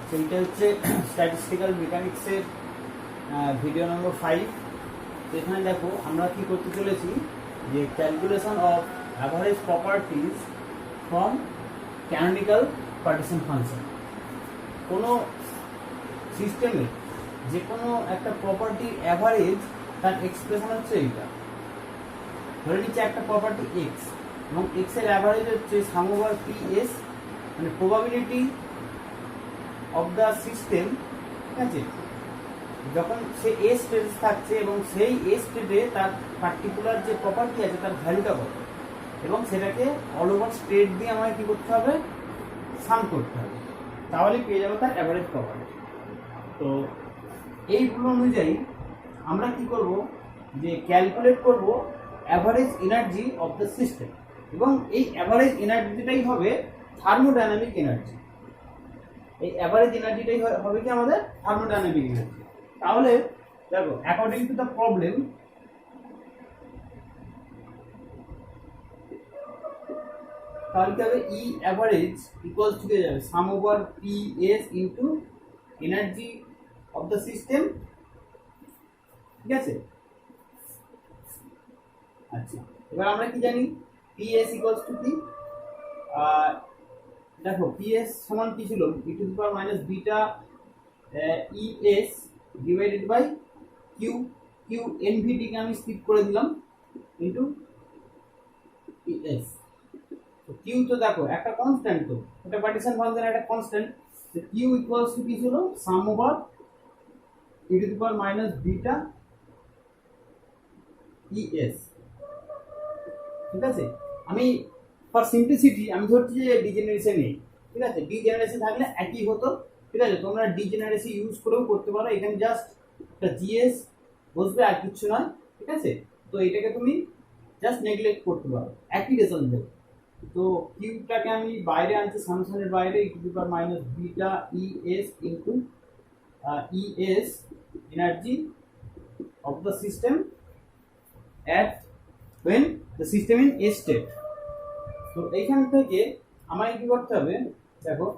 সেইটা হচ্ছে স্ট্যাটিস্টিক্যাল মেকানিক্সের ভিডিও নম্বর 5। তো এখানে দেখো আমরা কি করতে চলেছি যে calculation of average properties from canonical partition function. কোনো সিস্টেমে যে কোনো একটা প্রপার্টির অ্যাভারেজ তার এক্সপ্রেশন হচ্ছে এইটা। ধরে নিচ্ছে একটা প্রপার্টি এক্স এবং এক্স এর অ্যাভারেজ হচ্ছে সাম ওভার পি এস, মানে প্রবাবিলিটি অফ দ্য সিস্টেম। ঠিক আছে, যখন সে এ স্টেটে থাকছে এবং সেই এ স্টেটে তার পার্টিকুলার যে প্রপার্টি আছে তার ভ্যালুটা কত, এবং সেটাকে অল ওভার স্টেট দিয়ে আমাকে কি করতে হবে, সাম করতে হবে, তাহলে পেয়ে যাবো তার অ্যাভারেজ প্রপার্টি। তো এইগুলো অনুযায়ী আমরা কি করব, যে ক্যালকুলেট করব average energy of the system, এবং এই অ্যাভারেজ এনার্জিটাই হবে থার্মোডাইনামিক এনার্জি। এই অ্যাভারেজ এনার্জিটাই হবে কি আমাদের থার্মোডাইনামিক এনার্জি। তাহলে দেখো, অ্যাকর্ডিং টু দ্য প্রবলেম তাহলে কি হবে, ই অ্যাভারেজ ইকুয়ালস টু কে যাবে sum over P S into energy of the system. ঠিক আছে, আচ্ছা এবার আমরা কি জানি, পি এস ইকুয়ালস টু কি, দেখো পি এস সমান কি ছিল, E to the power minus beta E S divided by Q. Q NVT কে আমি স্কিপ করে দিলাম ইনটু ই এস। তো কিউ তো দেখো একটা কনস্ট্যান্ট, তো এটা পার্টিশন ফাংশন একটা কনস্ট্যান্ট। তো কিউ ইকুয়ালস টু কি ছিল, sum over E to the power minus beta E S. ঠিক আছে, আমি ফর সিম্পলিসিটি আমি ধরছি যে ডিজেনারেসি নেই। ঠিক আছে, ডিজেনারেসি থাকলে একই হতো। ঠিক আছে, তোমরা ডিজেনারেসি ইউজ করেও করতে পারো, এখানে জাস্ট একটা জিএস বসবে আর কিছু নয়। ঠিক আছে, তো এটাকে তুমি জাস্ট নেগলেক্ট করতে পারো, একই রেজাল্ট দেবে। তো কিউটাকে আমি বাইরে আনছি, সামসানের বাইরে, E to the power minus beta E S into E S energy of the system at when the system in a state। তো এইখান থেকে আমায় কি করতে হবে, দেখো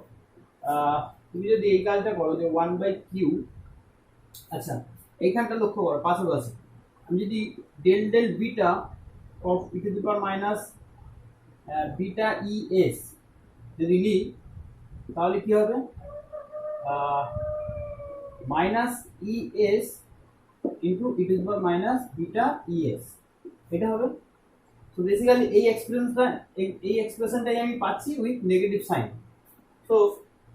তুমি যদি এই কাজটা করো যে 1/q, আচ্ছা এইখানটা লক্ষ্য করো পাশাপাশি, আমি যদি del del beta of e to the power minus beta E S যদি নিই, তাহলে কি হবে, minus E S into e to the power minus beta E S, এটা হবে। তো বেসিক্যালি এই এক্সপ্রেশনটাই আমি পাচ্ছি উইথ নেগেটিভ সাইন। তো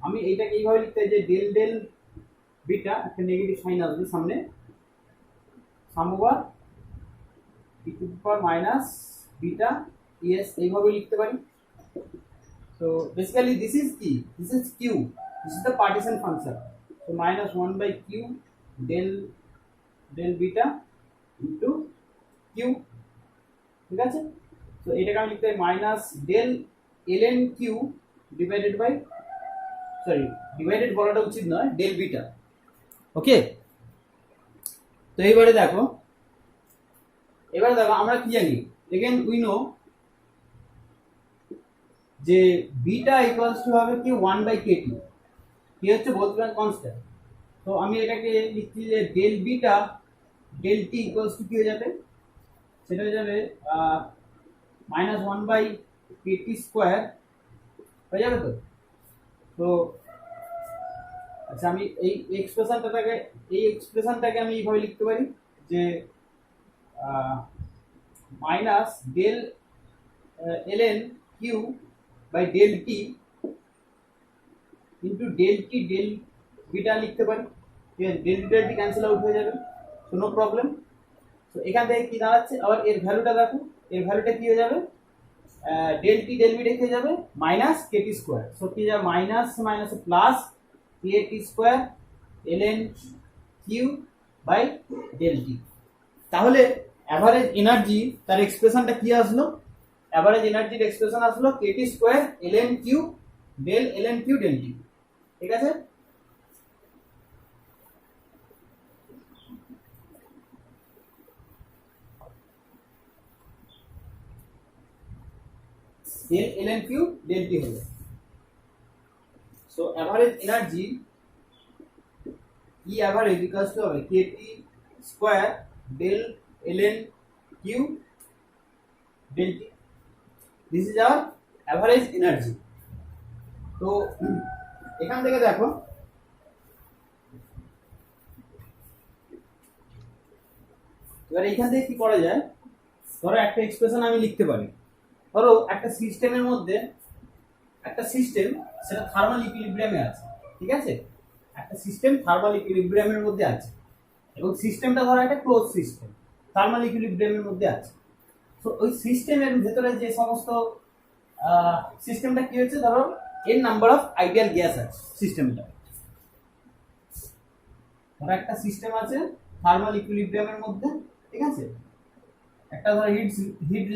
আমি এইটাকে এইভাবে লিখতে চাই যে ডেল ডেল বিটা, একটা নেগেটিভ সাইন আসবে সামনে, sum over E to the power minus beta ES, এইভাবে লিখতে পারি। তো বেসিক্যালি দিস ইজ কি, this is Q, this is the partition function. তো minus 1/q del del beta into Q. ঠিক আছে, তো এটাকে আমি লিখতে পারি minus del LN Q divided by, sorry divided বলাটা উচিত নয়, ডেল বিটা। ওকে, তো এবারে দেখো আমরা কি জানি, এগেন উই নো যে বিটা ইকুয়ালস টু হবে কি 1/kt, কি হচ্ছে বোলজম্যান কনস্ট্যান্ট। তো আমি এটাকে লিখছি যে del beta del T equals to কি হয়ে যাবে, সেটা হয়ে যাবে মাইনাস 1/kt স্কোয়ার হয়ে যাবে। তো তো আচ্ছা আমি এই এক্সপ্রেশনটাকে আমি এইভাবে লিখতে পারি যে minus del LN Q by del T into del T del beta লিখতে পারি। ঠিক আছে, del beta T cancel out হয়ে যাবে, তো নো প্রবলেম। তো এখান থেকে কি দাঁড়াচ্ছে, আবার এর ভ্যালুটা দেখো, এর ভ্যালুটা কি হয়ে যাবে, ডেল টি ডেল বিটা হয়ে যাবে মাইনাস কেটি স্কোয়ার। সো কি যাবে, minus minus plus KT square LN Q by del T. তাহলে অ্যাভারেজ এনার্জি তার এক্সপ্রেশনটা কি আসলো, অ্যাভারেজ এনার্জির এক্সপ্রেশন আসলো KT square LN Q del LN Q del T. ঠিক আছে, del LN Q del T হলো। So average energy E average equals to হবে KT square del LN Q del T. This is our average energy. তো এখান থেকে দেখো এবার এইখান থেকে কি করা যায়, ধরো একটা এক্সপ্রেশন আমি লিখতে পারি। ধরো একটা সিস্টেমের মধ্যে একটা সিস্টেম সেটা থার্মাল ইকুইলিব্রিয়ামে আছে, ঠিক আছে, একটা সিস্টেম থার্মাল ইকুইলিব্রিয়ামের মধ্যে আছে এবং সিস্টেমটা ধরো একটা ক্লোজ সিস্টেম থার্মাল ইকুইলিব্রিয়ামের মধ্যে আছে। তো ওই সিস্টেমের ভেতরে যে সমস্ত সিস্টেমটা কি হচ্ছে, ধরো এর নাম্বার অফ আইডিয়াল গ্যাস আছে সিস্টেমটা। ধরো একটা সিস্টেম আছে থার্মাল ইকুইলিব্রিয়ামের মধ্যে, ঠিক আছে, একটা ধরো হিট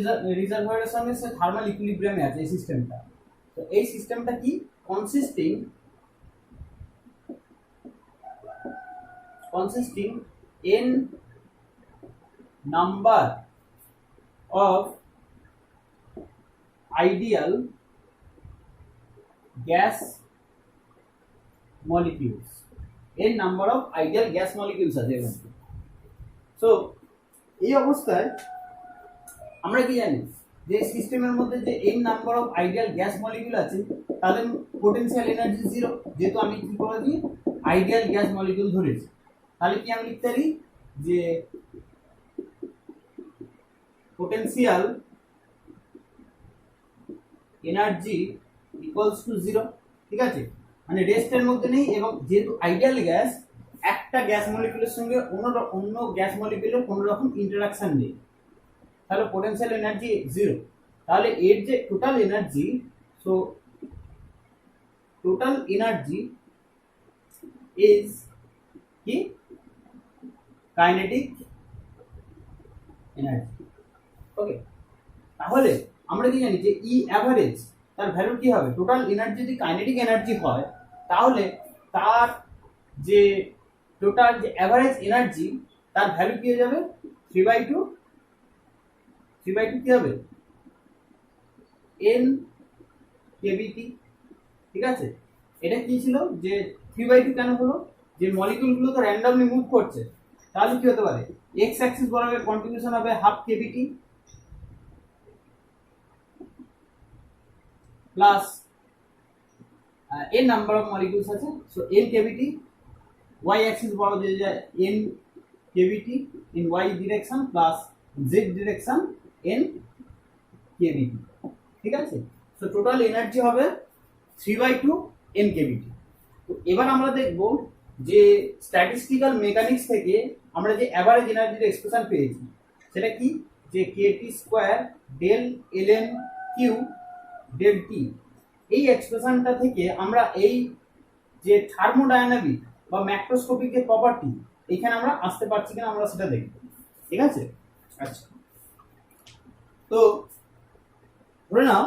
রিজার্ভয়ারের সঙ্গে সে থার্মাল ইকুইলিব্রিয়ামে আছে এই সিস্টেমটা। তো এই সিস্টেমটা কি consisting in number of ideal gas molecules, n number of ideal gas molecules আছে এর মধ্যে। সো এই অবস্থায় আমরা কি জানি যে সিস্টেমের মধ্যে যে n number of ideal gas molecule আছে তাদের পোটেনশিয়াল এনার্জি জিরো, যেহেতু আমি কি করেছি আইডিয়াল গ্যাস মলিকিউল ধরেছি। তাহলে কি আমি লিখতে পারি যে potential energy equals to zero, ঠিক আছে, মানে রেস্টের মধ্যে নেই এবং যেহেতু আইডিয়াল গ্যাস একটা গ্যাস মলিকিউলের সঙ্গে অন্য গ্যাস মলিকিউলের কোনো রকম ইন্টারাকশন নেই, তাহলে পোটেনশিয়াল এনার্জি জিরো। তাহলে এর যে total energy, so total energy is কি কাইনেটিক এনার্জি। ওকে, তাহলে আমরা কি জানি যে ই অ্যাভারেজ তার ভ্যালু কি হবে, টোটাল এনার্জি যদি কাইনেটিক এনার্জি হয় তাহলে তার যে টোটাল যে অ্যাভারেজ এনার্জি তার ভ্যালু কি হয়ে যাবে 3/2 কি হবে n kBT, ঠিক আছে। এটা কি ছিল যে 3/2 কেন হলো, যে মলিকিউলগুলো তো র্যান্ডমলি মুভ করছে, তাহলে কি হতে পারে x অ্যাক্সিস বরাবর কন্ট্রিবিউশন হবে half kBT plus n number of molecules আছে, so n kBT, y axis বরাবর যে যায় n kBT in y direction plus z direction n kBT, ঠিক আছে। সো টোটাল এনার্জি হবে 3/2 n kBT। তো এবার আমরা দেখব যে স্ট্যাটিস্টিক্যাল মেকানিক্স থেকে আমরা যে অ্যাভারেজ এনার্জির এক্সপ্রেশন পেয়েছি সেটা কি, যে kT square del ln Q del T. এই এক্সপ্রেশনটা থেকে আমরা এই যে থার্মোডায়নামিক বা ম্যাক্রোস্কোপিক যে প্রপার্টি এখানে আমরা আসতে পারছি কিনা আমরা সেটা দেখব, ঠিক আছে। আচ্ছা, তো ধরে নাও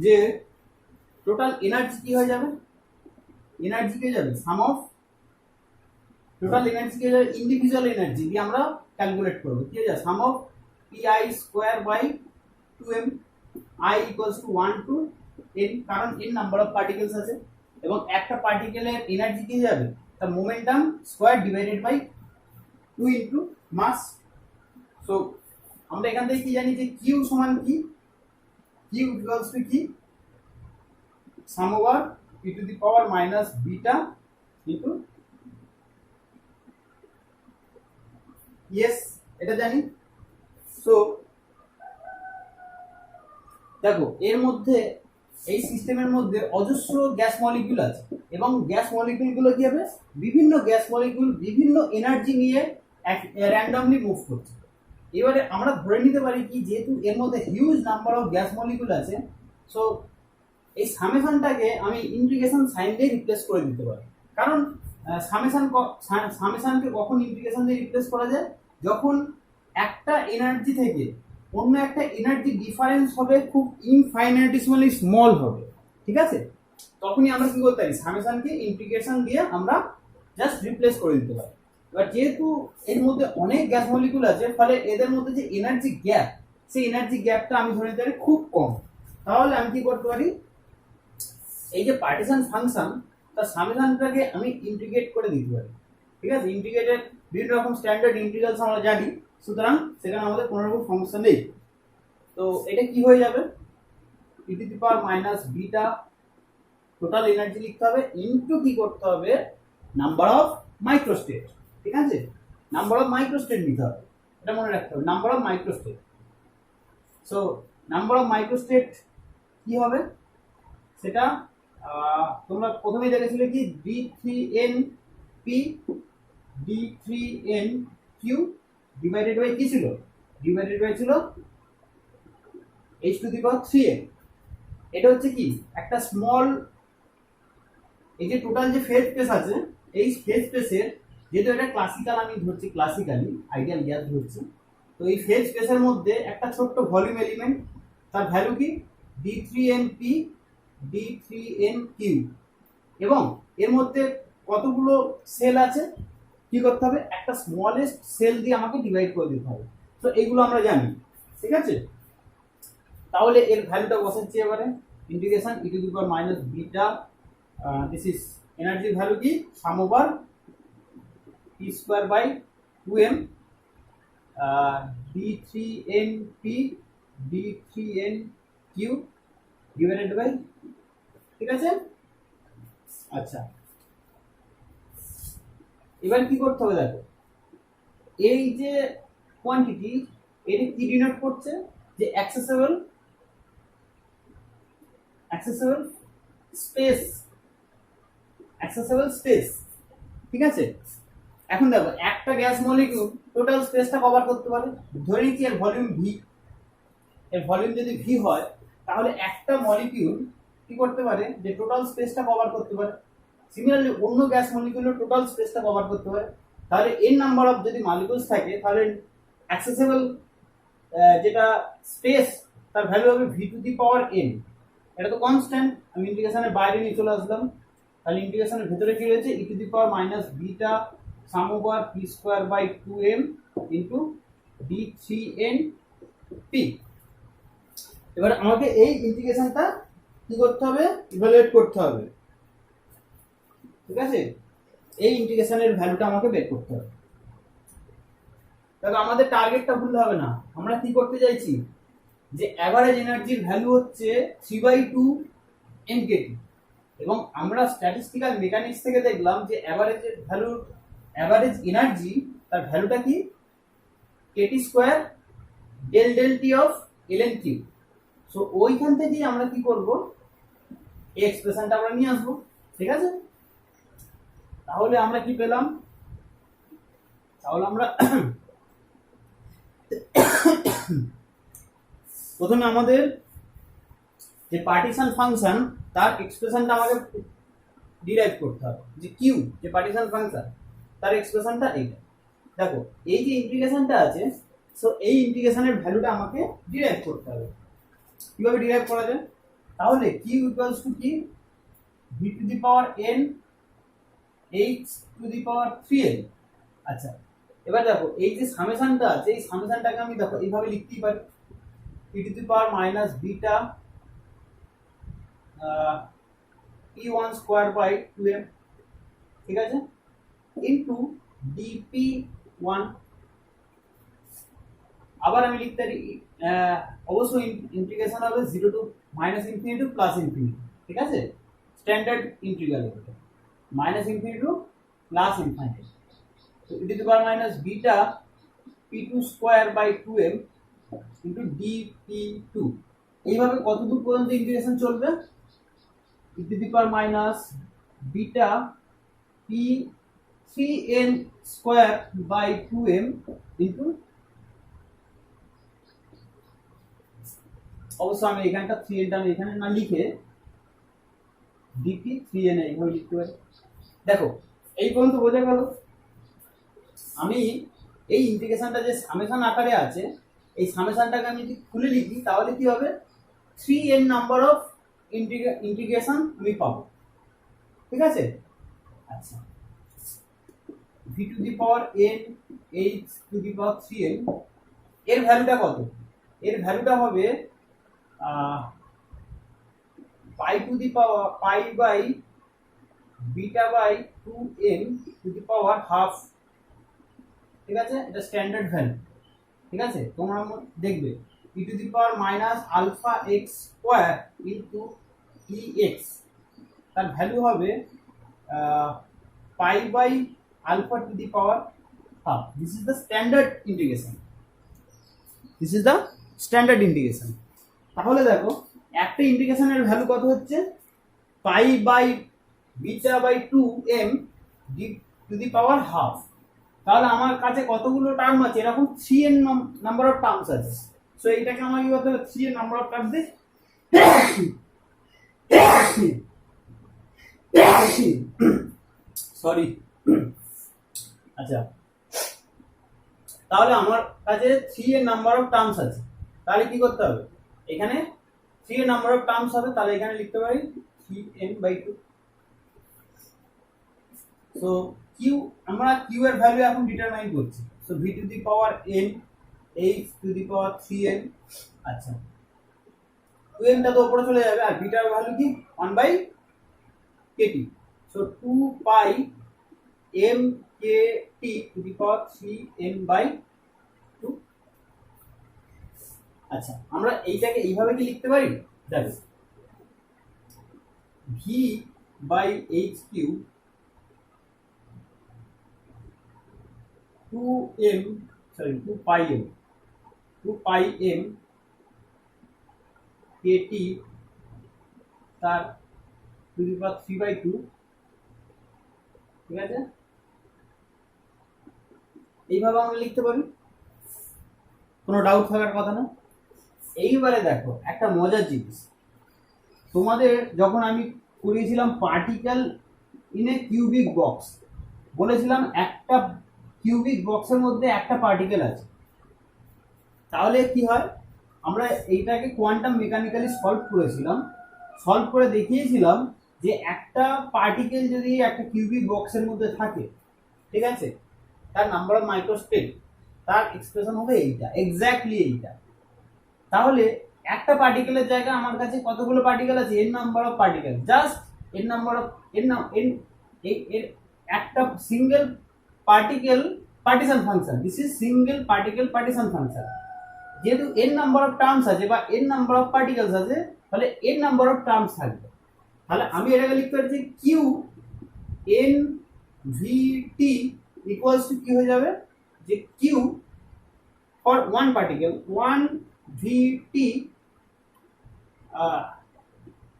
যে টোটাল এনার্জি কি হয়ে যাবে, এনার্জি কে যাবে সাম অফ টোটাল এনার্জি কে যাবে ইন্ডিভিজুয়াল এনার্জি দিয়ে আমরা ক্যালকুলেট করব, কি হয়ে যাবে sum of pi square by 2m, i equals to 1 to n, কারণ n নাম্বার অফ পার্টিকেলস আছে এবং একটা পার্টিকেলের এনার্জি কি যাবে তার momentum square divided by 2 into mass. So আমরা এখান থেকে কি জানি যে q সমান কি, q ইকুয়ালস টু কি sum over p to the power minus beta into yes, এটা জানি। সো দেখো এর মধ্যে এই সিস্টেমের মধ্যে অজস্র গ্যাস মলিকিউল আছে এবং গ্যাস মলিকিউলগুলো কি হবে বিভিন্ন গ্যাস মলিকিউল বিভিন্ন এনার্জি নিয়ে র্যান্ডমলি মুভ করছে। এবারে আমরা ধরে নিতে পারি কি যেহেতু এর মধ্যে huge number of gas molecule আছে, সো এই সামেশনটাকে আমি ইন্টিগ্রেশন সাইন দিয়ে রিপ্লেস করে দিতে পারি। কারণ সামেশনকে কখন ইন্টিগ্রেশন দিয়ে রিপ্লেস করা যায়, যখন একটা এনার্জি থেকে অন্য একটা এনার্জি ডিফারেন্স হবে খুব ইনফাইনাইটেসিমালি স্মল হবে, ঠিক আছে, তখনই আমরা কি করতে পারি সামেশনকে ইন্টিগ্রেশন দিয়ে আমরা জাস্ট রিপ্লেস করে দিতে পারি। এবার যেহেতু এর মধ্যে অনেক গ্যাস মলিকিউল আছে ফলে এদের মধ্যে যে এনার্জি গ্যাপ সেই এনার্জি গ্যাপটা আমি ধরে নিতে পারি খুব কম। তাহলে আমি কি করতে পারি এই যে পার্টিশন ফাংশন তার সামেশনটাকে আমি ইন্টিগ্রেট করে দিতে পারি। ঠিক আছে, ইন্টিগ্রেটেড বিভিন্ন রকম স্ট্যান্ডার্ড ইন্টিগ্রালস আমরা জানি, সুতরাং সেখানে আমাদের কোনো রকম সমস্যা নেই। তো এটা কি হয়ে যাবে, E to the power minus beta total energy লিখতে হবে ইনটু কি করতে হবে, নাম্বার অফ মাইক্রোস্টেট। ঠিক আছে, নাম্বার অফ মাইক্রোস্টেট নিতে হবে, এটা মনে রাখতে হবে, number of microstate. So number of microstate কি হবে সেটা তোমরা প্রথমেই দেখেছিলে কি, d3np d3nq ডিভাইডেড বাই কি ছিল, ডিভাইডেড বাই ছিল h two the power 3n। এটা হচ্ছে কি একটা স্মল, এই যে টোটাল যে ফেজ স্পেস আছে, এই ফেজ স্পেসের যেহেতু এটা ক্লাসিক্যাল আমি ধরছি, ক্লাসিক্যালি আইডিয়াল গ্যাস ধরছি, তো এই ফেজ স্পেসের মধ্যে একটা ছোট্ট ভলিউম এলিমেন্ট, তার ভ্যালু কি d3np d3nq, এবং এর মধ্যে কতগুলো সেল আছে, কি করতে হবে, একটা স্মলেস্ট সেল দিয়ে আমাকে ডিভাইড করে দিতে হবে। তো এইগুলো আমরা জানি। ঠিক আছে, তাহলে এর ভ্যালুটা বসাচ্ছি এবারে, integration E to the power minus beta, this is এনার্জির ভ্যালু কি, sum over T square by 2m d3np d3nq divided by, ঠিক আছে। আচ্ছা, এবার কি করতে হবে দেখো, এই যে কোয়ান্টিটি এটা কি ডিনোট করছে, যে অ্যাক্সেসেবল স্পেস, অ্যাক্সেসেবল স্পেস। ঠিক আছে, এখন দেখো একটা গ্যাস মলিকিউল টোটাল স্পেসটা কভার করতে পারে, ধরে নিচ্ছি এর ভলিউম ভি, এর ভলিউম যদি ভি হয় তাহলে একটা মলিকিউল কি করতে পারে, যে টোটাল স্পেসটা কভার করতে পারে। সিমিলারলি অন্য গ্যাস মলিকিউলের টোটাল স্পেসটা কভার করতে পারে। তাহলে এন নাম্বার অফ যদি মলিকিউলস থাকে তাহলে অ্যাক্সেসেবল যেটা স্পেস তার ভ্যালু হবে V to the power N. এটা তো কনস্ট্যান্ট, আমি ইন্টিগ্রেশনের বাইরে নিয়ে চলে আসলাম, তাহলে ইন্টিগ্রেশনের ভেতরে কি রয়েছে, E to the power minus beta sum over P square by 2m into d3np। এবার আমাকে এই ইন্টিগ্রেশনটা কি করতে হবে, ইভালুয়েট করতে হবে। ঠিক আছে, এই ইন্টিগ্রেশনের ভ্যালুটা আমাকে বের করতে হবে। তবে আমাদের টার্গেটটা ভুল হবে না, আমরা কি করতে চাইছি, যে অ্যাভারেজ এনার্জির ভ্যালু হচ্ছে 3/2 mkt, এবং আমরা স্ট্যাটিস্টিক্যাল মেকানিক্স থেকে দেখলাম যে অ্যাভারেজের ভ্যালু, অ্যাভারেজ এনার্জি তার ভ্যালুটা কি, kT square del del T of ln q। So ওইখান থেকেই আমরা কি করব, এই এক্সপ্রেশনটা আমরা নিয়ে আসবো। ঠিক আছে, তাহলে আমরা কি পেলাম, তাহলে আমরা প্রথমে আমাদের যে পার্টিশন ফাংশন তার এক্সপ্রেশনটা আমাকে ডিরাইভ করতে হবে, যে কিউ যে পার্টিশন ফাংশন তার এক্সপ্রেশনটা এইটা। দেখো এই যে ইন্টিগ্রেশনটা আছে, সো এই ইন্টিগ্রেশনের ভ্যালুটা আমাকে ডিরাইভ করতে হবে। কিভাবে ডিরাইভ করা যায়, তাহলে কিউ ইকুয়ালস টু কি, V to the power N H to the power 3n। আচ্ছা, এবার দেখো এই যে সামেশনটা আছে, এই সামেশনটাকে আমি দেখো এইভাবে লিখতেই পারি, E to the power minus beta p1 square by 2m, ঠিক আছে, ইনটু dp1। আবার আমি লিখতে পারি, অবশ্যই ইন্টিগ্রেশন হবে 0 to minus infinity to plus infinity. ঠিক আছে, স্ট্যান্ডার্ড ইন্টিগ্রাল এটা, minus infinity to plus infinity. তো E to the power minus beta p2 square by 2m into dp2। এইভাবে কতদূর পর্যন্ত ইন্টিগ্রেশন চলবে, E to the power minus beta p3n square by 2m into, অবশ্য আমি এখানটা 3n টা এখানে না লিখে dp3n এইভাবে লিখতে পারি। দেখো এই পর্যন্ত বোঝা গেল। আমি এই ইন্টিগ্রেশনটা যে সামেশন আকারে আছে, এই সামেশনটাকে আমি যদি খুলে লিখি তাহলে কি হবে, 3n নাম্বার অফ ইন্টিগ্রেশন আমি পাবো। ঠিক আছে, আচ্ছা, V to the power n H to the power 3n, এর ভ্যালুটা কত, এর ভ্যালুটা হবে pi to the power pi by beta by 2m to the power half, ঠিক আছে, এটা স্ট্যান্ডার্ড ভ্যালু, ঠিক আছে। তোমরা দেখবে e to the power minus alpha X square into e X, তার ভ্যালু হবে pi by alpha to the power half. This is the standard integration, this is the standard integration. তাহলে দেখো একটা ইন্টিগ্রেশনের ভ্যালু কত হচ্ছে, pi by beta by 2m to the power half. তাহলে আমার কাছে কতগুলো টার্ম আছে, এরকম 3n নাম্বার অফ টার্মস আছে। সো এইটাকে আমার কি করতে হবে, 3n নাম্বার অফ টার্মস দিয়ে সরি, আচ্ছা, তাহলে আমার কাছে 3n নাম্বার অফ টার্মস আছে। তাহলে কি করতে হবে, এখানে 3n নাম্বার অফ টার্মস হবে, তাহলে এখানে লিখতে পারি 3n/2। সো কিউ, আমরা কিউ এর ভ্যালু এখন ডিটারমাইন করছি। So v two the power n h two the power 3n, আচ্ছা 2n টা তো উপরে চলে যাবে, আর বিটার ভ্যালু কি 1/kt। So 2 pi m k t two the power 3n/2। আচ্ছা, আমরা এইটাকে এইভাবে কি লিখতে পারি, দেখো v by h Q 2 pi m kt তার টু দি পাওয়ার 3/2, ঠিক আছে, এইভাবে আমরা লিখতে পারি, কোনো ডাউট থাকার কথা না। এইবারে দেখো একটা মজার জিনিস, তোমাদের যখন আমি করিয়েছিলাম particle in a cubic box, বলেছিলাম একটা কিউবিক বক্সের মধ্যে একটা পার্টিকেল আছে। তাহলে কি হয়, আমরা এইটাকে কোয়ান্টাম মেকানিক্যালি সলভ করেছিলাম, সলভ করে দেখিয়েছিলাম যে একটা পার্টিকেল যদি একটা কিউবিক বক্সের মধ্যে থাকে, ঠিক আছে, তার নাম্বার অফ মাইক্রোস্টেট, তার এক্সপ্রেশন হবে এইটা, এক্স্যাক্টলি এইটা। তাহলে একটা পার্টিকেলের জায়গায় আমার কাছে কতগুলো পার্টিকেল আছে, N number of particle, just N number of N একটা single particle partition function, this is single particle partition function. যেহেতু এন নাম্বার অফ টার্মস আছে বা এন নাম্বার অফ পার্টিকেলস আছে, তাহলে এন নাম্বার অফ টার্মস থাকবে। তাহলে আমি এটাকে লিখতে পারছি Q N V T equals to কি হয়ে যাবে, যে Q for one particle 1 vt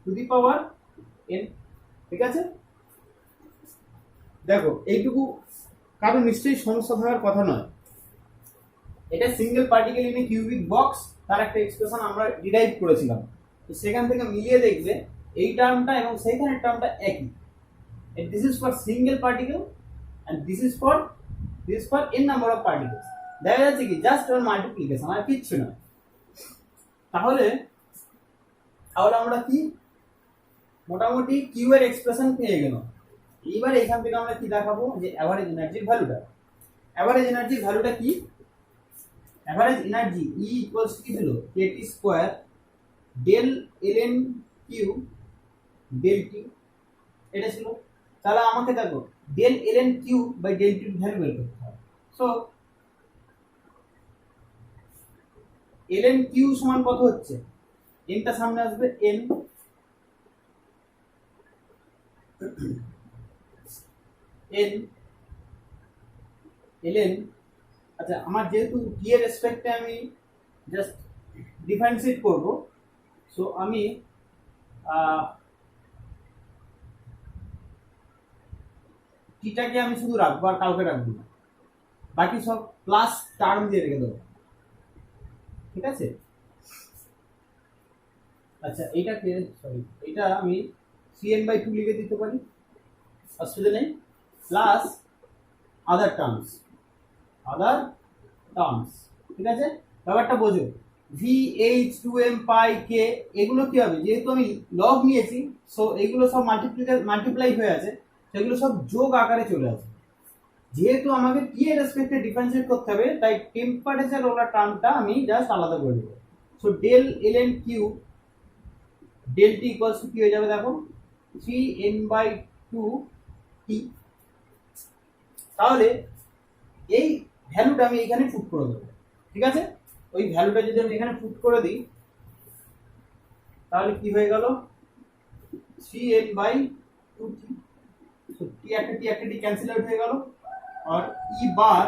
to the power n, ঠিক আছে। দেখো এইটুকু কারণ নিশ্চয়ই সমস্যা থাকার কথা নয়, এটা single particle in a cubic box, তার একটা এক্সপ্রেশন আমরা ডিরাইভ করেছিলাম। তো সেখান থেকে মিলিয়ে দেখবে এই টার্মটা এবং সেইখানের টার্মটা একই। This is for single particle and this is for n number of particles. দেখা যাচ্ছে কি জাস্ট ওর মাল্টিপ্লিকেশন, আর কিচ্ছু না। তাহলে আমরা কি মোটামুটি কিউ এর এক্সপ্রেশন পেয়ে গেলাম। এইবার এখান থেকে আমরা কি দেখাবো, যে অ্যাভারেজ এনার্জির ভ্যালুটা। অ্যাভারেজ এনার্জির ভ্যালুটা কি, average energy E equals to ছিল, kT square del ln Q del T, এটা ছিল। তাহলে আমাকে দেখো del ln Q by del T value বের করতে হবে। সো ln কিউ সমান কত হচ্ছে, n টা সামনে আসবে n, ln, আচ্ছা আমার যেহেতু t এর রেসপেক্টে আমি জাস্ট ডিফারেন্সিয়েট করব, সো আমি টিটাকে আমি শুধু রাখবো আর কাউকে রাখবো না, বাকি সব প্লাস টার্ম দিয়ে রেখে দেবো, ঠিক আছে। আচ্ছা এইটাকে সরি এটা আমি cn/2 লিখে দিতে পারি, অসুবিধা নেই, প্লাস আদার টার্মস, ঠিক আছে। ব্যাপারটা বোঝো, vh 2m পাই k এগুলো কি হবে, যেহেতু আমি লগ নিয়েছি, সো এগুলো সব মাল্টিপ্লাই হয়ে আছে, সেগুলো সব যোগ আকারে চলে আসে। যেহেতু আমাকে টি এর রেসপেক্টে ডিফারেন্সিয়েট করতে হবে, তাই টেম্পারেচার ওলা টার্মটা আমি জাস্ট আলাদা করে দেবো। So del ln Q del T equals to কি হয়ে যাবে, দেখো 3n/2 টি। তাহলে এই ভ্যালুটা আমি এখানে পুট করে দেবো, ঠিক আছে? ওই ভ্যালুটা যদি আমি এখানে পুট করে দিই তাহলে কি হয়ে গেল, 3n/2t। তো টি একটা টি ক্যান্সেল আউট হয়ে গেল, আর ই বার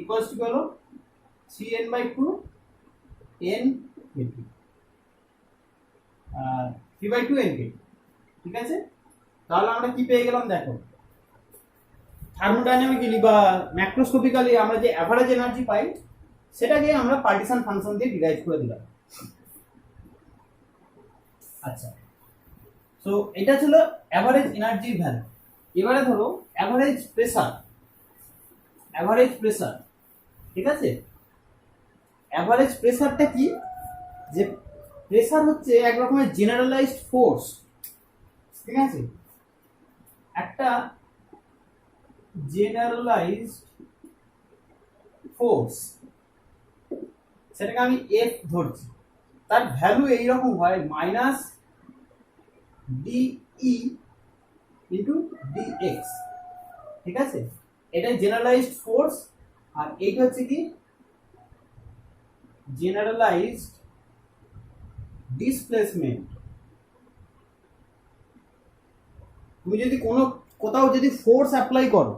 ইকুয়ালস টু গেল 3n/2 n kT আর 3/2 n kT, ঠিক আছে? তাহলে আমরা কি পেয়ে গেলাম দেখো, থার্মোডাইনামিক্যালি বা ম্যাক্রোস্কোপিক্যালি আমরা যে অ্যাভারেজ এনার্জি পাই সেটাকে আমরা পার্টিশন ফাংশন দিয়ে ডিরাইভ করে দিলাম। আচ্ছা, তো এটা ছিল অ্যাভারেজ এনার্জি ভ্যালু। এবারে ধরো অ্যাভারেজ প্রেসার, ঠিক আছে? অ্যাভারেজ প্রেসারটা কি, যে প্রেসার হচ্ছে এক রকমের জেনারেলাইজড ফোর্স, ঠিক আছে? একটা জেনারেলাইজড ফোর্স, সেটাকে আমি এফ ধরছি, তার ভ্যালু এইরকম হয় মাইনাস ডিই ইন্টু ডিএক্স, ঠিক আছে? এটা জেনারেলাইজড ফোর্স, আর এইটা হচ্ছে কি জেনারেলাইজড ডিসপ্লেসমেন্ট। তুমি যদি কোথাও যদি ফোর্স অ্যাপ্লাই করো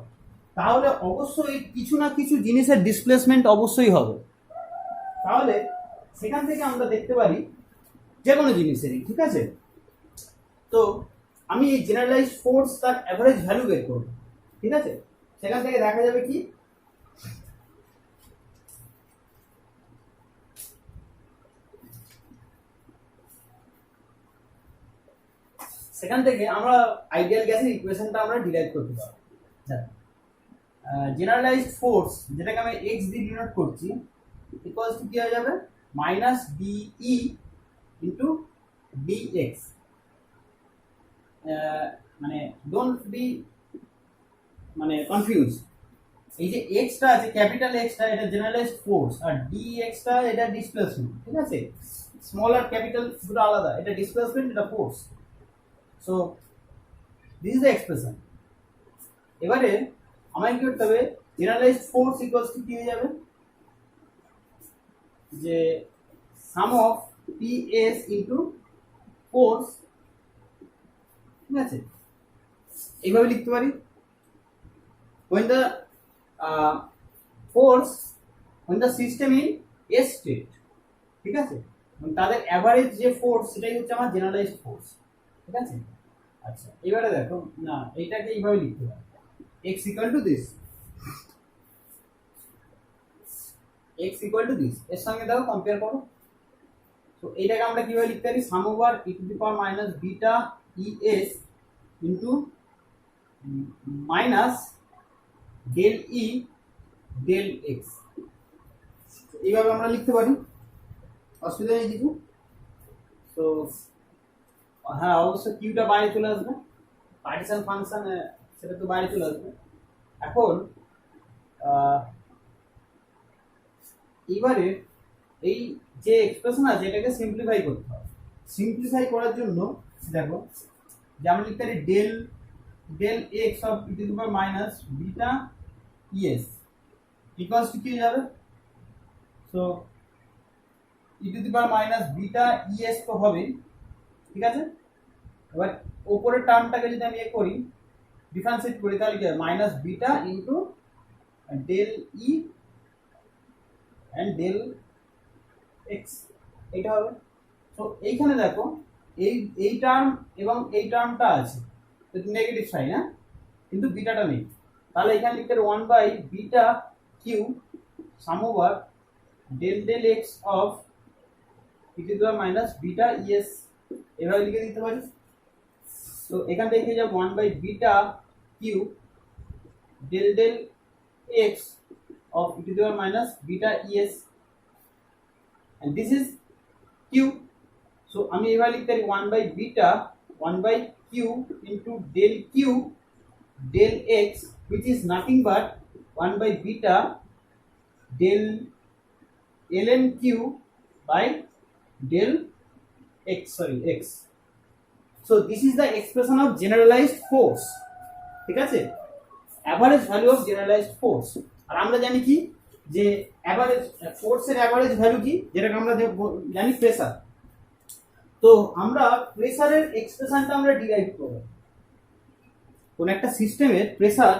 তাহলে অবশ্যই কিছু না কিছু জিনিসের ডিসপ্লেসমেন্ট অবশ্যই হবে। তাহলে সেখান থেকে আমরা দেখতে পারি যে কোনো জিনিসেরই, ঠিক আছে? তো আমি এই জেনারেলাইজড ফোর্স তার অ্যাভারেজ ভ্যালু বের করব, ঠিক আছে? সেখান থেকে দেখা যাবে কি, সেখান থেকে আমরা আইডিয়াল গ্যাসের ইকুয়েশনটা আমরা ডিরাইভ করতে পারবো। জেনারেলাইজড ফোর্স, যেটাকে আমি এক্স দিয়ে ডিনোট করছি, ইকুয়ালস টু কি হয়ে যাবে মাইনাস ডিই ইন্টু ডিএক্স। মানে ডোন্ট বি মানে কনফিউজ, এই যে এক্সটা আছে ক্যাপিটাল এক্সটা এটা জেনারেলাইজড ফোর্স, আর ডিএক্সটা এটা ডিসপ্লেসমেন্ট, ঠিক আছে? স্মল আর ক্যাপিটাল দুটো আলাদা, এটা ডিসপ্লেসমেন্ট, এটা force. So this is the expression. এবারে আমায় কি করতে হবে, জেনারেলাইজড ফোর্স ইকুয়ালস টু কি হয়ে যাবে, যে সাম অফ পিএস ইন্টু ফোর্স, ঠিক আছে? এইভাবে লিখতে পারি, when the force when the system in S state, ঠিক আছে? তাদের অ্যাভারেজ যে ফোর্স সেটাই হচ্ছে আমার জেনারেলাইজড ফোর্স, ঠিক আছে? আচ্ছা, এবারে দেখো না, এইটাকে এইভাবে লিখতে পারি, x equal to this, এর সঙ্গে দেখো কম্পেয়ার করো। তো এইটাকে আমরা কিভাবে লিখতে পারি, sum over e to the power minus beta es into minus del E del X, এইভাবে আমরা লিখতে পারি, অসুবিধা নেই কিছু। তো হ্যাঁ, অবশ্যই কিউটা বাইরে চলে আসবে, পার্টিশন ফাংশন সেটা তো বাইরে চলে আসবে। এখন এবারে এই যে এক্সপ্রেশন আছে এটাকে সিম্পলিফাই করতে হবে। সিম্পলিফাই করার জন্য দেখো, যে আমরা লিখতে পারি del X of e to the power minus beta ES equals to কি হয়ে যাবে, so e to the power minus beta ES তো হবে, ঠিক আছে? এবার উপরের টার্মটাকে যদি আমি করি, ডিফারেন্সিয়েট করি, তাহলে কি হবে minus beta into del E and del X, এটা হবে। তো এইখানে দেখো এই টার্ম এবং এই টার্মটা আছে, নেগেটিভ সাইন, হ্যাঁ, কিন্তু বিটাটা নেই। তাহলে এখানে লিখতে হবে 1 beta Q sum over del X of e to the power minus beta ES, এভাবে লিখে দিতে পারি। তো এখান থেকে যাব 1 beta Q del X of e to the power minus beta ES, and this is q. So আমি এবার লিখতে পারি 1 beta 1 q into del q del x, which is nothing but 1 beta del ln q by del x. So this is the expression of generalized force. ঠিক আছে, average value of generalized force. আর আমরা জানি কি যে average ফোর্সের average value কি, যেটাকে আমরা জানি প্রেসার। তো আমরা প্রেসারের এক্সপ্রেশনটা আমরা ডিরাইভ করব। কোন একটা সিস্টেমের প্রেসার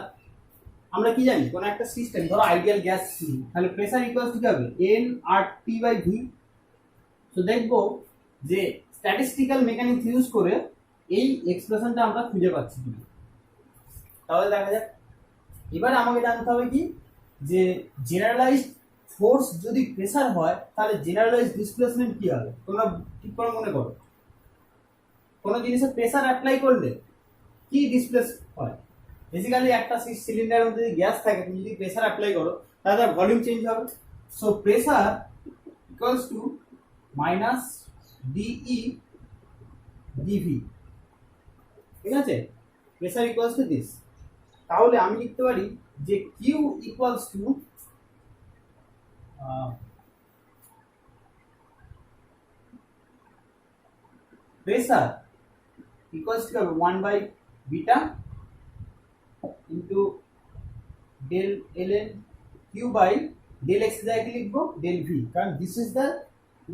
আমরা কি জানি, কোন একটা সিস্টেম ধরো আইডিয়াল গ্যাস, তাহলে প্রেসার ইকুয়ালস টু কি হবে, N R T by V. তো দেখবো যে স্ট্যাটিস্টিক্যাল মেকানিক্স ইউজ করে এই এক্সপ্রেশনটা আমরা খুঁজে পাচ্ছি কিনা। তাহলে দেখা যাক, এবার আমাকে জানতে হবে কি যে জেনারেলাইজড ফোর্স যদি প্রেসার হয় তাহলে জেনারেলাইজড ডিসপ্লেসমেন্ট কি হবে। তোমরা ঠিক করে মনে করো, কোনো জিনিসে প্রেসার অ্যাপ্লাই করলে কি ডিসপ্লেস হয়। বেসিক্যালি একটা সিলিন্ডারের মধ্যে যদি গ্যাস থাকে, তুমি যদি প্রেসার অ্যাপ্লাই করো তাহলে তার ভলিউম চেঞ্জ হবে। So pressure equals to minus DE DV. ঠিক আছে, প্রেসার ইকুয়ালস টু দিস। তাহলে আমি লিখতে পারি যে Q equals to pressure equals to 1 by beta into del ln Q by del X জায়গায় লিখবো ডেল ভি, কারণ দিস ইজ দ্য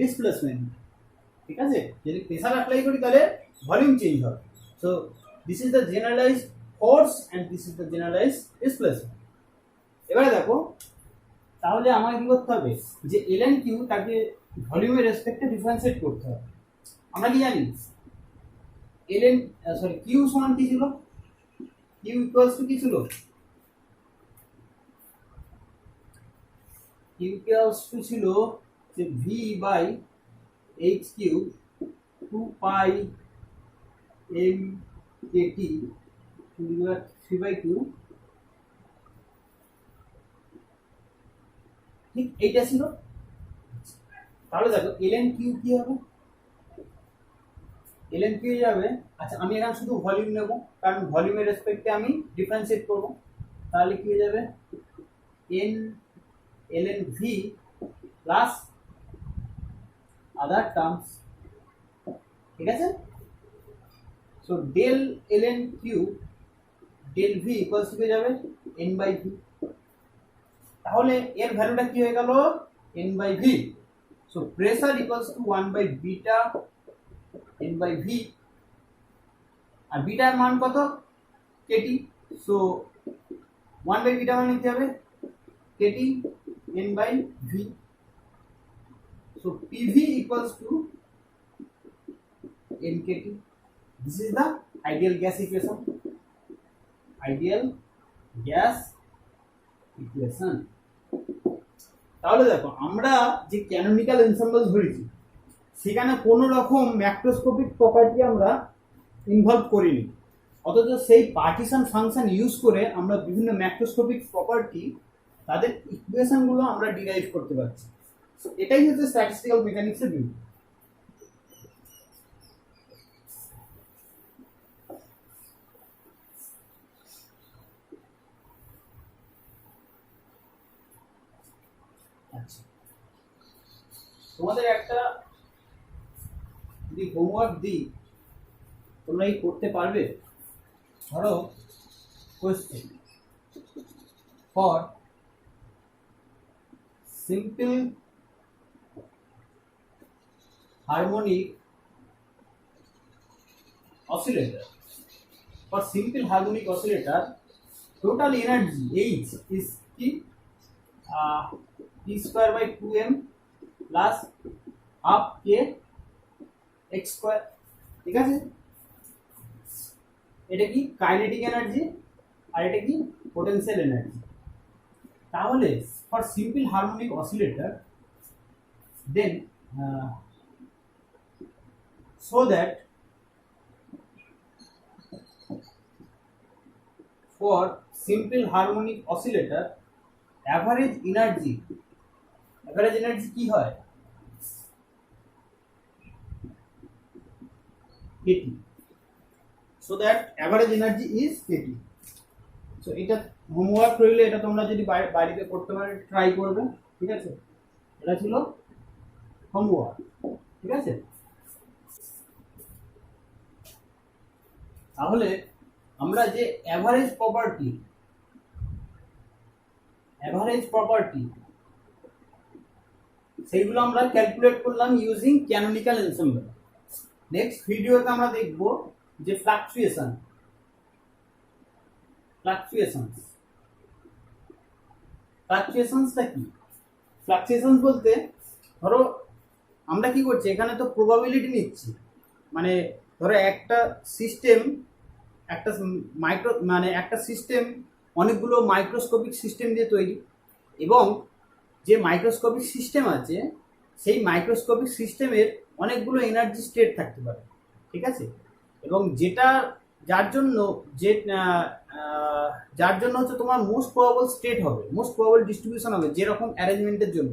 ডিসপ্লেসমেন্ট। ঠিক আছে, যদি প্রেসার অ্যাপ্লাই করি তাহলে ভলিউম চেঞ্জ হবে। So this is the generalised force and this is the generalised displacement. এবারে দেখো, তাহলে আমাকে কি করতে হবে যে ln কিউ তাকে ভলিউমের রেসপেক্টে ডিফারেন্সিয়েট করতে হবে। আমরা কি জানি ln কিউ সমান কি ছিল, কিউ ইকুয়ালস টু কি ছিল, কিউ ইকুয়ালস টু ছিল যে V by H Q 2 pi M KT 3/2। ঠিক এইটা ছিল। তাহলে দেখো ln কিউ কি হবে, ln কিউ যাবে, আচ্ছা আমি এখানে শুধু ভলিউম নেব কারণ ভলিউমের রেসপেক্টে আমি ডিফারেন্সিয়েট করব। তাহলে কি হয়ে যাবে n ln V plus other terms. ঠিক আছে, so del ln Q del V equals to হয়ে যাবে n বাই ভি। তাহলে এর ভ্যালুটা কি হয়ে গেল, n by V. So pressure equals to 1 by beta n by V, আর বিটার মান কত, কেটি। সো 1 বাই বিটা মানে কি হবে, KT n by V. So PV equals to n KT. This is the ideal gas equation, ideal gas equation. তাহলে দেখো, আমরা যে ক্যানোনিক্যাল এনসেম্বল ধরেছি সেখানে কোনো রকম ম্যাক্রোস্কোপিক প্রপার্টি আমরা ইনভলভ করিনি, অথচ সেই পার্টিশন ফাংশন ইউজ করে আমরা বিভিন্ন ম্যাক্রোস্কোপিক প্রপার্টি তাদের ইকুয়েশনগুলো আমরা ডিরাইভ করতে পারছি। এটাই হচ্ছে স্ট্যাটিস্টিক্যাল মেকানিক্সের বিউটি। আচ্ছা, তোমাদের একটা যদি হোমওয়ার্ক দিই তোমরা কি করতে পারবে। ধরো question for simple harmonic oscillator, for simple harmonic oscillator total energy H is P square by 2m plus half k x square। ঠিক আছে, এটা কি কাইনেটিক এনার্জি আর এটা কি পোটেনশিয়াল এনার্জি। তাহলে for simple harmonic oscillator then so that for simple harmonic oscillator average energy কি হয়, kT, so that average energy is kT। so এটা হোমওয়ার্ক রইলে, এটা তোমরা যদি বাড়িতে করতে পারো ট্রাই করবে। ঠিক আছে, এটা ছিল হোমওয়ার্ক। ঠিক আছে, তাহলে আমরা যে অ্যাভারেজ প্রপার্টি সেইগুলো আমরা ক্যালকুলেট করলাম ইউজিং ক্যানোনিক্যাল এনসেম্বল। নেক্সট ভিডিওতে আমরা দেখব যে ফ্লাকচুয়েশনসটা কি। ফ্লাকচুয়েশনস বলতে ধরো আমরা কি করছি, এখানে তো প্রবাবিলিটি নিচ্ছি, মানে ধরো একটা সিস্টেম একটা সিস্টেম অনেকগুলো মাইক্রোস্কোপিক সিস্টেম দিয়ে তৈরি, এবং যে মাইক্রোস্কোপিক সিস্টেম আছে সেই মাইক্রোস্কোপিক সিস্টেমের অনেকগুলো এনার্জি স্টেট থাকতে পারে, ঠিক আছে। এবং যার জন্য হচ্ছে তোমার মোস্ট প্রবাবল স্টেট হবে, মোস্ট প্রবাবল ডিস্ট্রিবিউশন হবে যেরকম অ্যারেঞ্জমেন্টের জন্য,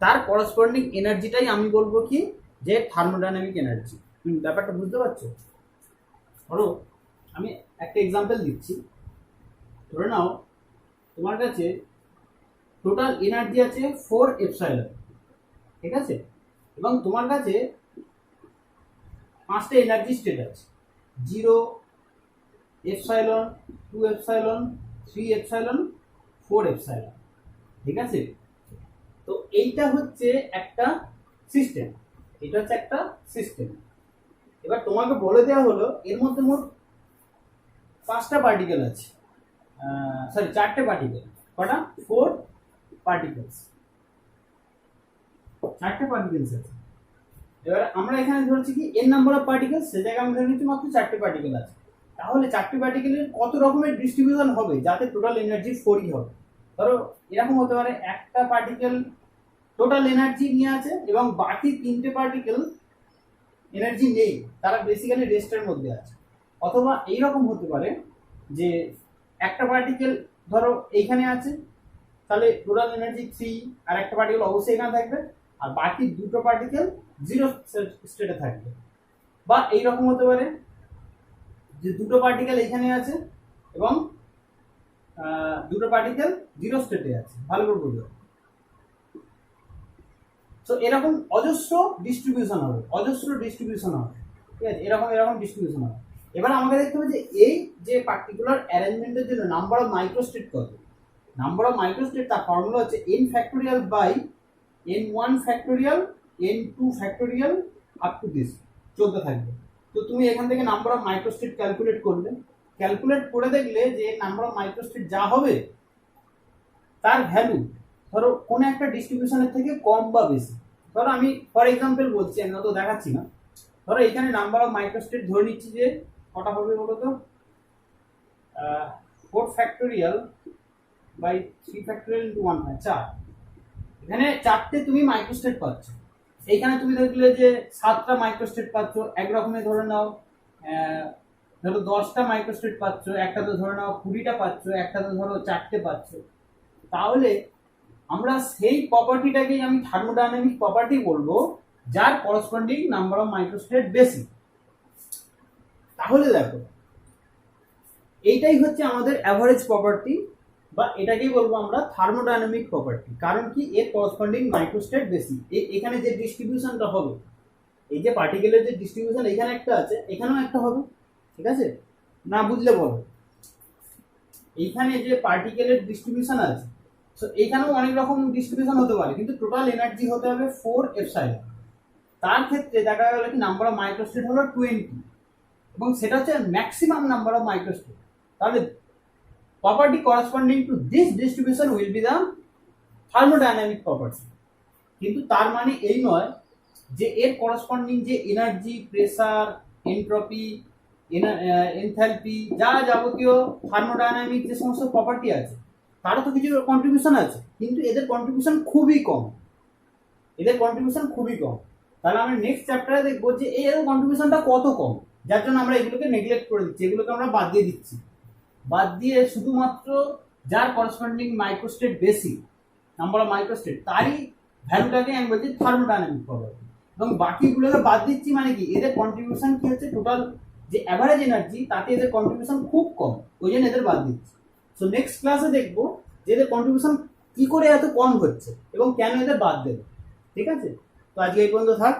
তার করসপন্ডিং এনার্জিটাই আমি বলবো কি যে থার্মোডাইনামিক এনার্জি। ব্যাপারটা বুঝতে পারছো? ধরো আমি একটা এক্সাম্পল দিচ্ছি। ধরে নাও তোমার কাছে টোটাল এনার্জি আছে 4 এপসাইলন, ঠিক আছে, এবং তোমার কাছে 5টা এনার্জি স্টেট আছে, 0 এপসাইলন, 2 এপসাইলন, 3 এপসাইলন, 4 এপসাইলন, ঠিক আছে। তো এইটা হচ্ছে একটা সিস্টেম, এবার তোমাকে বলে দেওয়া হলো এর মধ্যে মোট 5টা পার্টিকেল আছে, 4টে পার্টিকেল, কটা? 4 পার্টিকেলস, 4টে পার্টিকেলস আছে। এবার আমরা এখানে ধরছি কি n নাম্বার অফ পার্টিকেলস, সে জায়গায় আমরা ধরে নিচ্ছি মাত্র 4টে পার্টিকেল আছে। তাহলে 4টে পার্টিকেলের কত রকমের ডিস্ট্রিবিউশন হবে যাতে টোটাল এনার্জি 4ই হবে? ধরো এরকম হতে পারে একটা পার্টিকেল টোটাল এনার্জি নিয়ে আছে এবং বাকি 3টে পার্টিকেল এনার্জি নেই, তারা বেসিক্যালি রেস্টের মধ্যে আছে। অথবা এইরকম হতে পারে যে একটা পার্টিকেল ধরো এইখানে আছে, তাহলে টোটাল এনার্জি 3, আর একটা পার্টিকেল অবশ্যই এখানে থাকবে, আর বাকি 2টো পার্টিকেল 0 স্টেটে থাকবে। বা এইরকম হতে পারে যে 2টো পার্টিকেল এখানে আছে এবং 2টো পার্টিকেল 0 স্টেটে আছে। ভালো করে বুঝো। তো এরকম অজস্র ডিস্ট্রিবিউশন হবে, ঠিক আছে, এরকম ডিস্ট্রিবিউশন হবে। এবার আমাকে দেখতে হবে যে এই যে পার্টিকুলার অ্যারেঞ্জমেন্টের জন্য নাম্বার অফ মাইক্রোস্টেট কত। নাম্বার অফ মাইক্রোস্টেট তার ফর্মুলা হচ্ছে n factorial by n1 factorial n2 factorial up to this 14 থাকবে। তো তুমি এখান থেকে নাম্বার অফ মাইক্রোস্টেট ক্যালকুলেট করে দেখলে যে নাম্বার অফ মাইক্রোস্টেট যা হবে তার ভ্যালু ধরো কোন একটা ডিস্ট্রিবিউশনের থেকে কম বা বেশি। ধরো আমি ফর এক্সাম্পল বলছি, আমি তো দেখাচ্ছি না। ধরো এখানে নাম্বার অফ মাইক্রোস্টেট ধরে নিচ্ছি যে কটা হবে বলো তো, 4 ফ্যাক্টোরিয়াল বাই 3 ফ্যাক্টোরিয়াল ইন্টু 1, 4। এখানে 4টে তুমি মাইক্রোস্টেট পাচ্ছ। এইখানে তুমি দেখলে যে 7টা মাইক্রোস্টেট পাচ্ছ, একরকমের ধরে নাও ধরো 10টা মাইক্রোস্টেট পাচ্ছ, একটা তো ধরে নাও 20টা পাচ্ছ, একটা তো ধরো 4টে পাচ্ছ। তাহলে আমরা সেই প্রপার্টিটাকেই আমি থার্মোডাইনামিক প্রপার্টি বলবো যার করসপন্ডিং নাম্বার অফ মাইক্রোস্টেট বেশি। তাহলে দেখো এইটাই হচ্ছে আমাদের অ্যাভারেজ প্রপার্টি, বা এটাকেই বলবো আমরা থার্মোডাইনামিক প্রপার্টি। কারণ কি, এর করসপন্ডিং মাইক্রোস্টেট বেশি। এখানে যে ডিস্ট্রিবিউশনটা হবে, এই যে পার্টিকেলের যে ডিস্ট্রিবিউশন এখানে একটা আছে, এখানেও একটা হবে, ঠিক আছে। না বুঝলে বলো, এইখানে যে পার্টিকেলের ডিস্ট্রিবিউশন আছে, তো এইখানেও অনেক রকম ডিস্ট্রিবিউশন হতে পারে, কিন্তু টোটাল এনার্জি হতে হবে 4 এপসাইলন। তার ক্ষেত্রে দেখা গেল কি নাম্বার অফ মাইক্রোস্টেট হলো 20, এবং সেটা হচ্ছে ম্যাক্সিমাম নাম্বার অফ মাইক্রোস্টেট। তাহলে property corresponding to this distribution will be the thermodynamic property। কিন্তু তার মানে এই নয় যে এর করসপন্ডিং যে এনার্জি, প্রেসার, এনট্রপি, এনথালপি, যা যাবতীয় থার্মোডাইনামিক যে সমস্ত প্রপার্টি আছে তারও তো কিছু কন্ট্রিবিউশন আছে, কিন্তু এদের কন্ট্রিবিউশন খুবই কম। তাহলে আমরা নেক্সট চ্যাপ্টারে দেখবো যে এর কন্ট্রিবিউশনটা কত কম, যার জন্য আমরা এগুলোকে নেগলেক্ট করে দিচ্ছি, এগুলোকে আমরা বাদ দিয়ে শুধুমাত্র যার করসপন্ডিং মাইক্রোস্টেট বেশি, নাম্বার অফ মাইক্রোস্টেট, তারই ভ্যালুটাকে আমি বলছি থার্মোডাইনামিক প্রপার্টি। এবং বাকিগুলোকে বাদ দিচ্ছি মানে কি, এদের কন্ট্রিবিউশন কি হচ্ছে, টোটাল যে অ্যাভারেজ এনার্জি তাতে এদের কন্ট্রিবিউশন খুব কম, ওই জন্য এদের বাদ দিচ্ছি। সো নেক্সট ক্লাসে দেখবো যে এদের কন্ট্রিবিউশন কি করে এত কম হচ্ছে এবং কেন এদের বাদ দেবে। ঠিক আছে, তো আজকে এই পর্যন্ত থাক।